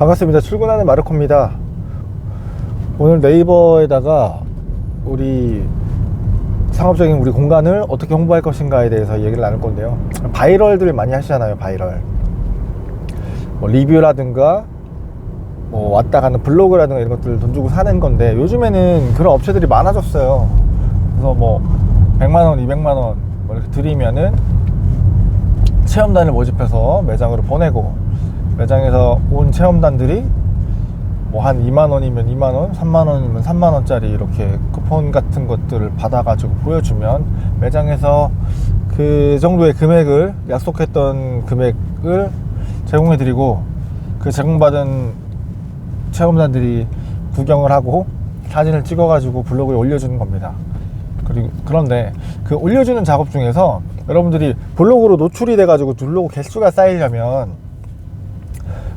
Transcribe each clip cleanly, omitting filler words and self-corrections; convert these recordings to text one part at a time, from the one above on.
반갑습니다. 출근하는 마르코입니다. 오늘 네이버에다가 우리 상업적인 우리 공간을 어떻게 홍보할 것인가에 대해서 얘기를 나눌 건데요. 바이럴들 많이 하시잖아요. 바이럴 뭐 리뷰라든가 뭐 왔다 가는 블로그라든가 이런 것들 돈 주고 사는 건데, 요즘에는 그런 업체들이 많아졌어요. 그래서 뭐 100만원 200만원 뭐 이렇게 드리면은 체험단을 모집해서 매장으로 보내고, 매장에서 온 체험단들이 뭐 한 2만원이면 2만원, 3만원이면 3만원짜리 이렇게 쿠폰 같은 것들을 받아가지고 보여주면 매장에서 그 정도의 금액을, 약속했던 금액을 제공해드리고, 그 제공받은 체험단들이 구경을 하고 사진을 찍어가지고 블로그에 올려주는 겁니다. 그런데 그 올려주는 작업 중에서 여러분들이 블로그로 노출이 돼가지고 블로그 개수가 쌓이려면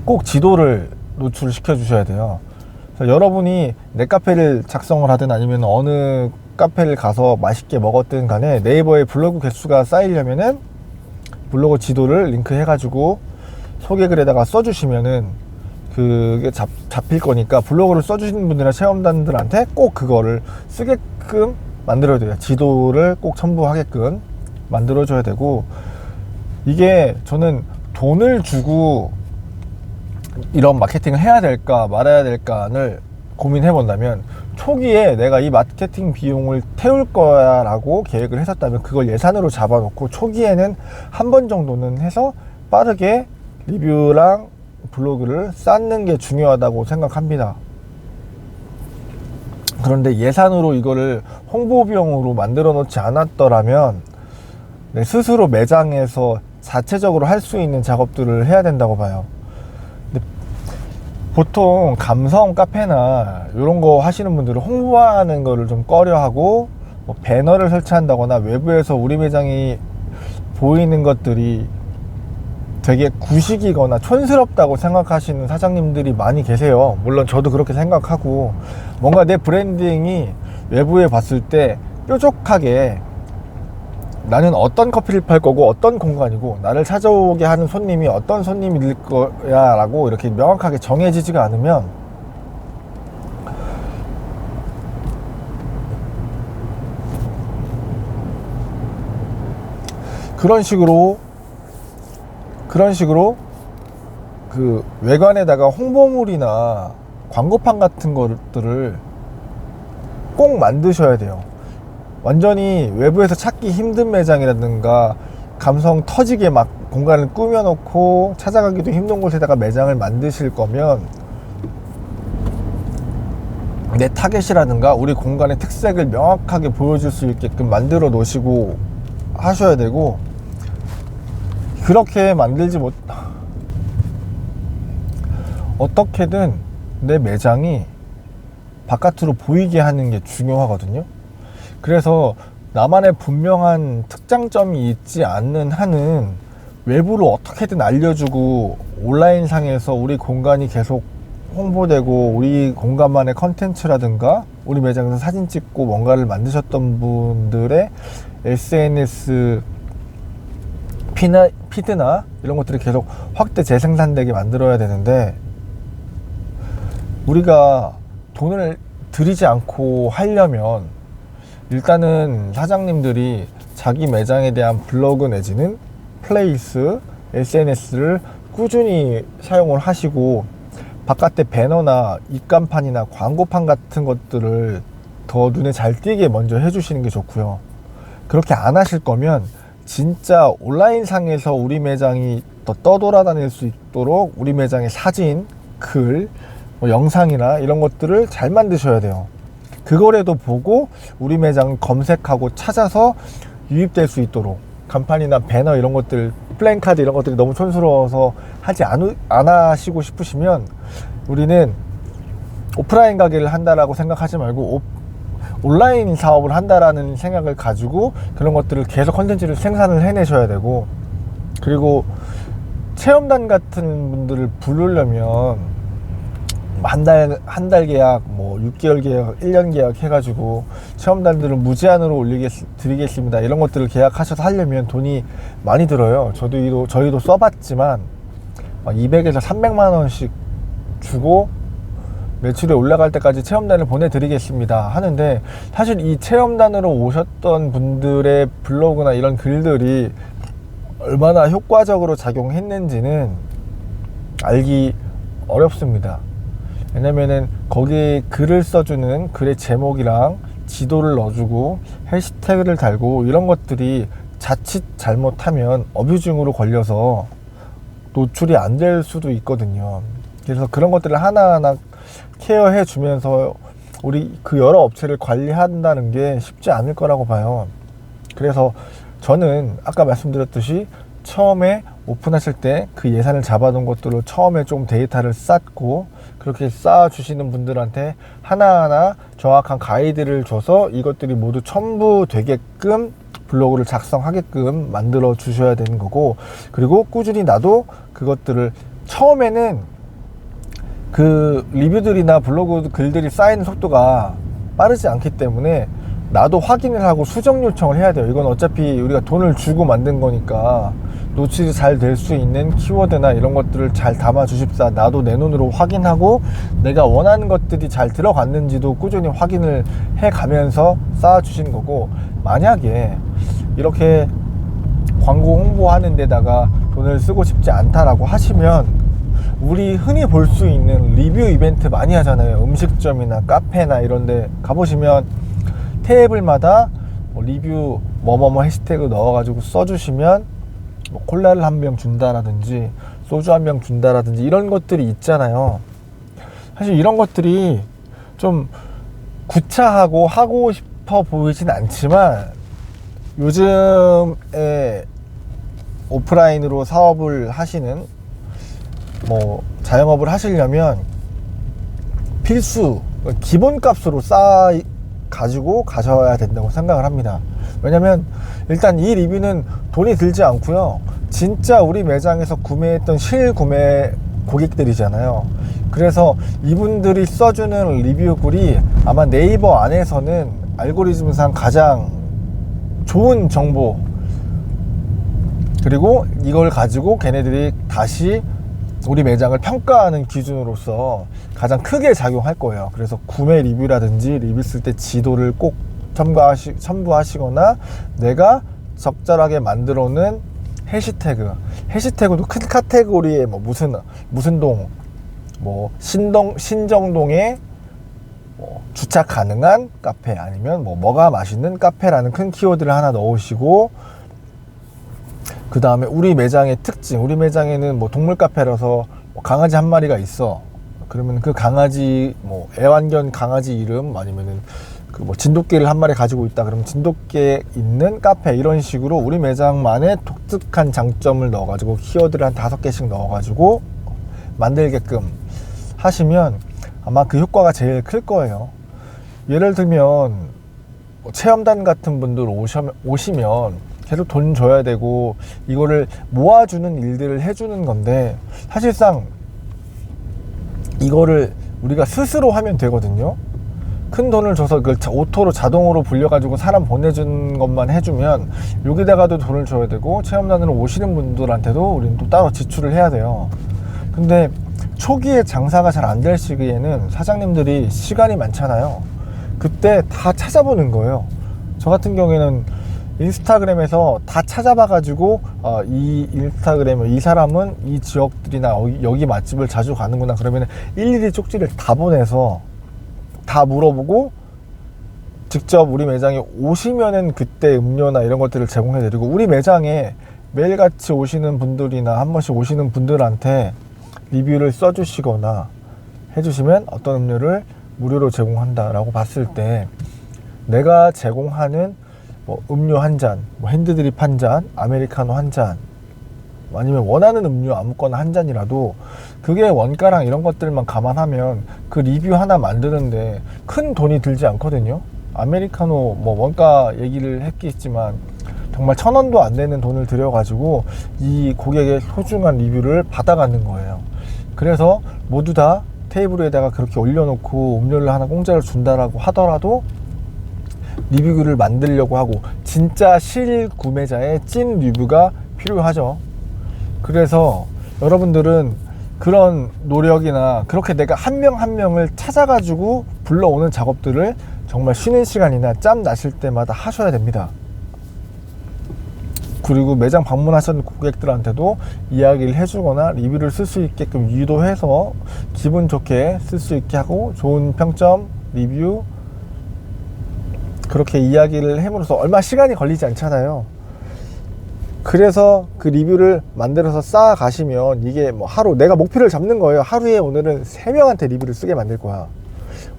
꼭 지도를 노출을 시켜 주셔야 돼요. 그래서 여러분이 넷카페를 작성을 하든 아니면 어느 카페를 가서 맛있게 먹었든 간에 네이버에 블로그 개수가 쌓이려면은 블로그 지도를 링크해 가지고 소개글에다가 써주시면은 그게 잡힐 거니까, 블로그를 써주시는 분들이나 체험단들한테 꼭 그거를 쓰게끔 만들어야 돼요. 지도를 꼭 첨부하게끔 만들어줘야 되고, 이게 저는 돈을 주고 이런 마케팅을 해야 될까 말아야 될까를 고민해 본다면, 초기에 내가 이 마케팅 비용을 태울 거야 라고 계획을 했었다면 그걸 예산으로 잡아놓고 초기에는 한 번 정도는 해서 빠르게 리뷰랑 블로그를 쌓는 게 중요하다고 생각합니다. 그런데 예산으로 이거를 홍보 비용으로 만들어 놓지 않았더라면 스스로 매장에서 자체적으로 할 수 있는 작업들을 해야 된다고 봐요. 근데 보통 감성 카페나 이런 거 하시는 분들은 홍보하는 거를 좀 꺼려하고, 뭐 배너를 설치한다거나 외부에서 우리 매장이 보이는 것들이 되게 구식이거나 촌스럽다고 생각하시는 사장님들이 많이 계세요. 물론 저도 그렇게 생각하고, 뭔가 내 브랜딩이 외부에 봤을 때 뾰족하게 나는 어떤 커피를 팔 거고 어떤 공간이고 나를 찾아오게 하는 손님이 어떤 손님일 거야 라고 이렇게 명확하게 정해지지가 않으면 그런 식으로 그 외관에다가 홍보물이나 광고판 같은 것들을 꼭 만드셔야 돼요. 완전히 외부에서 찾기 힘든 매장이라든가 감성 터지게 막 공간을 꾸며놓고 찾아가기도 힘든 곳에다가 매장을 만드실 거면 내 타겟이라든가 우리 공간의 특색을 명확하게 보여줄 수 있게끔 만들어 놓으시고 하셔야 되고, 그렇게 만들지 못, 어떻게든 내 매장이 바깥으로 보이게 하는 게 중요하거든요. 그래서 나만의 분명한 특장점이 있지 않는 한은 외부로 어떻게든 알려주고 온라인 상에서 우리 공간이 계속 홍보되고 우리 공간만의 컨텐츠라든가 우리 매장에서 사진 찍고 뭔가를 만드셨던 분들의 SNS 피드나 이런 것들이 계속 확대 재생산되게 만들어야 되는데, 우리가 돈을 들이지 않고 하려면 일단은 사장님들이 자기 매장에 대한 블로그 내지는 플레이스, SNS를 꾸준히 사용을 하시고, 바깥에 배너나 입간판이나 광고판 같은 것들을 더 눈에 잘 띄게 먼저 해주시는 게 좋고요. 그렇게 안 하실 거면 진짜 온라인 상에서 우리 매장이 더 떠돌아다닐 수 있도록 우리 매장의 사진, 글, 뭐 영상이나 이런 것들을 잘 만드셔야 돼요. 그거라도 보고 우리 매장 검색하고 찾아서 유입될 수 있도록, 간판이나 배너 이런 것들, 플랜카드 이런 것들이 너무 촌스러워서 하지 안 하시고 싶으시면, 우리는 오프라인 가게를 한다라고 생각하지 말고 온라인 사업을 한다라는 생각을 가지고 그런 것들을 계속 컨텐츠를 생산을 해내셔야 되고, 그리고 체험단 같은 분들을 부르려면 한 달 계약, 뭐 6개월 계약, 1년 계약 해가지고 체험단들을 무제한으로 드리겠습니다 이런 것들을 계약하셔서 하려면 돈이 많이 들어요. 저희도 써봤지만 200에서 300만 원씩 주고 매출이 올라갈 때까지 체험단을 보내드리겠습니다 하는데, 사실 이 체험단으로 오셨던 분들의 블로그나 이런 글들이 얼마나 효과적으로 작용했는지는 알기 어렵습니다. 왜냐면은 거기에 글을 써주는 글의 제목이랑 지도를 넣어주고 해시태그를 달고 이런 것들이 자칫 잘못하면 어뷰징으로 걸려서 노출이 안 될 수도 있거든요. 그래서 그런 것들을 하나하나 케어해 주면서 우리 그 여러 업체를 관리한다는 게 쉽지 않을 거라고 봐요. 그래서 저는 아까 말씀드렸듯이 처음에 오픈하실 때 그 예산을 잡아둔 것들을 처음에 좀 데이터를 쌓고, 그렇게 쌓아주시는 분들한테 하나하나 정확한 가이드를 줘서 이것들이 모두 첨부되게끔 블로그를 작성하게끔 만들어 주셔야 되는 거고, 그리고 꾸준히 나도 그것들을 처음에는 그 리뷰들이나 블로그 글들이 쌓이는 속도가 빠르지 않기 때문에 나도 확인을 하고 수정 요청을 해야 돼요. 이건 어차피 우리가 돈을 주고 만든 거니까 노출이 잘 될 수 있는 키워드나 이런 것들을 잘 담아 주십사. 나도 내 눈으로 확인하고 내가 원하는 것들이 잘 들어갔는지도 꾸준히 확인을 해 가면서 쌓아 주시는 거고, 만약에 이렇게 광고 홍보하는 데다가 돈을 쓰고 싶지 않다라고 하시면 우리 흔히 볼 수 있는 리뷰 이벤트 많이 하잖아요. 음식점이나 카페나 이런 데 가보시면 테이블마다 뭐 리뷰 뭐뭐뭐 해시태그 넣어가지고 써주시면 뭐 콜라를 한 병 준다라든지 소주 한 병 준다라든지 이런 것들이 있잖아요. 사실 이런 것들이 좀 구차하고 하고 싶어 보이진 않지만, 요즘에 오프라인으로 사업을 하시는 뭐 자영업을 하시려면 필수 기본값으로 가지고 가셔야 된다고 생각을 합니다. 왜냐면 일단 이 리뷰는 돈이 들지 않고요, 진짜 우리 매장에서 구매했던 실구매 고객들이잖아요. 그래서 이분들이 써주는 리뷰 글이 아마 네이버 안에서는 알고리즘상 가장 좋은 정보, 그리고 이걸 가지고 걔네들이 다시 우리 매장을 평가하는 기준으로서 가장 크게 작용할 거예요. 그래서 구매 리뷰라든지 리뷰 쓸 때 지도를 꼭 첨부하시거나, 내가 적절하게 만들어 놓은 해시태그도 큰 카테고리에 뭐 무슨 동, 뭐 신정동에 뭐 주차 가능한 카페, 아니면 뭐가 맛있는 카페라는 큰 키워드를 하나 넣으시고, 그 다음에 우리 매장의 특징, 우리 매장에는 뭐 동물 카페라서 뭐 강아지 한 마리가 있어. 그러면 그 강아지 뭐 애완견 강아지 이름, 아니면은 그 뭐 진돗개를 한 마리 가지고 있다 그러면 진돗개 있는 카페, 이런 식으로 우리 매장만의 독특한 장점을 넣어가지고 키워드를 한 5개씩 넣어가지고 만들게끔 하시면 아마 그 효과가 제일 클 거예요. 예를 들면 뭐 체험단 같은 분들 오시면 계속 돈 줘야 되고 이거를 모아주는 일들을 해주는 건데, 사실상 이거를 우리가 스스로 하면 되거든요. 큰 돈을 줘서 그걸 오토로 자동으로 불려가지고 사람 보내주는 것만 해주면 여기다가도 돈을 줘야 되고, 체험단으로 오시는 분들한테도 우리는 또 따로 지출을 해야 돼요. 근데 초기에 장사가 잘 안 될 시기에는 사장님들이 시간이 많잖아요. 그때 다 찾아보는 거예요. 저 같은 경우에는 인스타그램에서 다 찾아봐 가지고 이 인스타그램에 이 사람은 이 지역들이나 여기 맛집을 자주 가는구나, 그러면 일일이 쪽지를 다 보내서 다 물어보고, 직접 우리 매장에 오시면은 그때 음료나 이런 것들을 제공해 드리고, 우리 매장에 매일같이 오시는 분들이나 한 번씩 오시는 분들한테 리뷰를 써주시거나 해주시면 어떤 음료를 무료로 제공한다 라고 봤을 때, 내가 제공하는 뭐 음료 한 잔, 뭐 핸드드립 한 잔, 아메리카노 한 잔, 아니면 원하는 음료 아무거나 한 잔이라도 그게 원가랑 이런 것들만 감안하면 그 리뷰 하나 만드는데 큰 돈이 들지 않거든요. 아메리카노 뭐 원가 얘기를 했겠지만 정말 1,000원도 안 되는 돈을 들여가지고 이 고객의 소중한 리뷰를 받아가는 거예요. 그래서 모두 다 테이블에다가 그렇게 올려놓고 음료를 하나 공짜로 준다라고 하더라도 리뷰글을 만들려고 하고, 진짜 실구매자의 찐 리뷰가 필요하죠. 그래서 여러분들은 그런 노력이나 그렇게 내가 한 명 한 명을 찾아가지고 불러오는 작업들을 정말 쉬는 시간이나 짬 나실 때마다 하셔야 됩니다. 그리고 매장 방문하셨던 고객들한테도 이야기를 해주거나 리뷰를 쓸 수 있게끔 유도해서 기분 좋게 쓸 수 있게 하고 좋은 평점, 리뷰 그렇게 이야기를 함으로써 얼마 시간이 걸리지 않잖아요. 그래서 그 리뷰를 만들어서 쌓아 가시면 이게 뭐 하루 내가 목표를 잡는 거예요. 하루에 오늘은 3명한테 리뷰를 쓰게 만들 거야.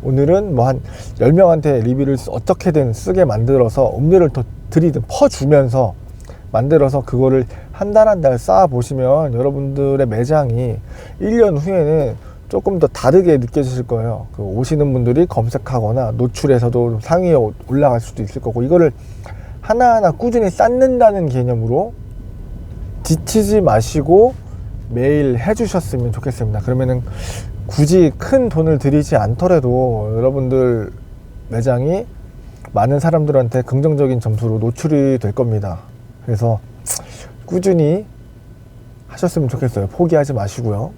오늘은 뭐 한 10명한테 리뷰를 어떻게든 쓰게 만들어서 음료를 더 드리든 퍼주면서 만들어서 그거를 한 달 한 달 쌓아 보시면 여러분들의 매장이 1년 후에는 조금 더 다르게 느껴지실 거예요. 그 오시는 분들이 검색하거나 노출에서도 상위에 올라갈 수도 있을 거고, 이거를 하나하나 꾸준히 쌓는다는 개념으로 지치지 마시고 매일 해주셨으면 좋겠습니다. 그러면은 굳이 큰 돈을 들이지 않더라도 여러분들 매장이 많은 사람들한테 긍정적인 점수로 노출이 될 겁니다. 그래서 꾸준히 하셨으면 좋겠어요. 포기하지 마시고요.